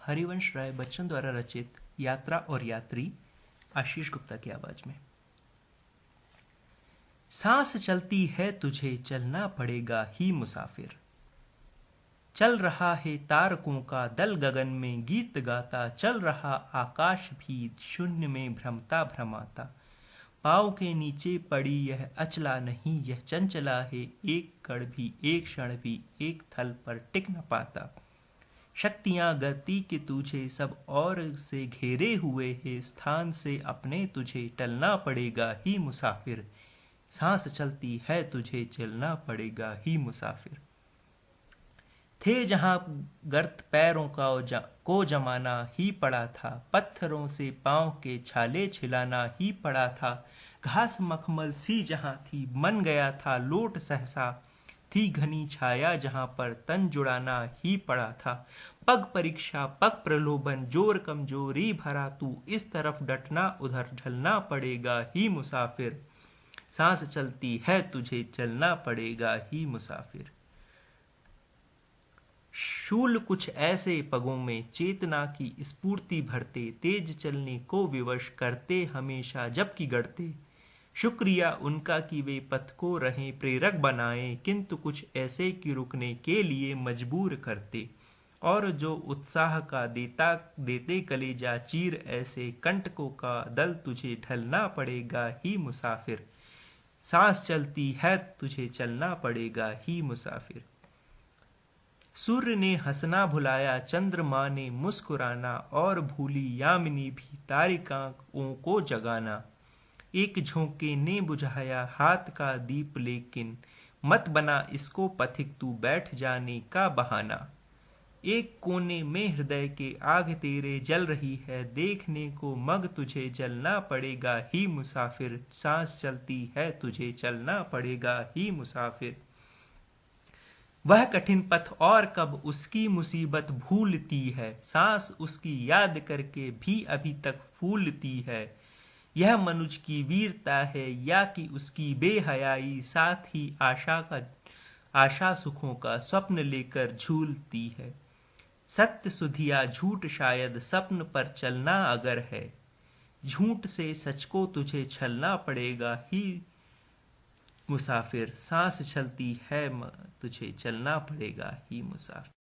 हरिवंश राय बच्चन द्वारा रचित यात्रा और यात्री, आशीष गुप्ता की आवाज में। सांस चलती है तुझे चलना पड़ेगा ही मुसाफिर, चल रहा है तारकों का दल गगन में गीत गाता, चल रहा आकाश भी शून्य में भ्रमता भ्रमाता। पाँव के नीचे पड़ी यह अचला नहीं, यह चंचला है एक कण भी, एक क्षण भी एक थल पर टिक न पाता। शक्तियां गति के तुझे सब और से घेरे हुए है, स्थान से अपने तुझे टलना पड़ेगा ही मुसाफिर। सांस चलती है तुझे चलना पड़ेगा ही मुसाफिर। थे जहां गर्त पैरों का को जमाना ही पड़ा था, पत्थरों से पांव के छाले छिलाना ही पड़ा था। घास मखमल सी जहां थी मन गया था लोट सहसा, थी घनी छाया जहां पर तन जुड़ाना ही पड़ा था। पग परीक्षा पग प्रलोभन जोर कमजोरी भरा तू, इस तरफ डटना उधर ढलना पड़ेगा ही मुसाफिर। सांस चलती है तुझे चलना पड़ेगा ही मुसाफिर। शूल कुछ ऐसे पगों में चेतना की स्फूर्ति भरते, तेज चलने को विवश करते हमेशा जबकि गढ़ते। शुक्रिया उनका कि वे पथ को रहे प्रेरक बनाए, किंतु कुछ ऐसे कि रुकने के लिए मजबूर करते। और जो उत्साह का देते कलेजा चीर, ऐसे कंटकों का दल तुझे ढलना पड़ेगा ही मुसाफिर। सांस चलती है तुझे चलना पड़ेगा ही मुसाफिर। सूर्य ने हंसना भुलाया, चंद्रमा ने मुस्कुराना, और भूली यामिनी भी तारिकाओं को जगाना। एक झोंके ने बुझाया हाथ का दीप, लेकिन मत बना इसको पथिक तू बैठ जाने का बहाना। एक कोने में हृदय के आग तेरे जल रही है, देखने को मग तुझे जलना पड़ेगा ही मुसाफिर। सांस चलती है तुझे चलना पड़ेगा ही मुसाफिर। वह कठिन पथ और कब उसकी मुसीबत भूलती है, सांस उसकी याद करके भी अभी तक फूलती है। यह मनुज की वीरता है या कि उसकी बेहयाई, साथ ही आशा सुखों का स्वप्न लेकर झूलती है। सत्य सुधिया झूठ शायद स्वप्न पर चलना अगर है, झूठ से सच को तुझे छलना पड़ेगा ही मुसाफिर। सांस चलती है तुझे चलना पड़ेगा ही मुसाफिर।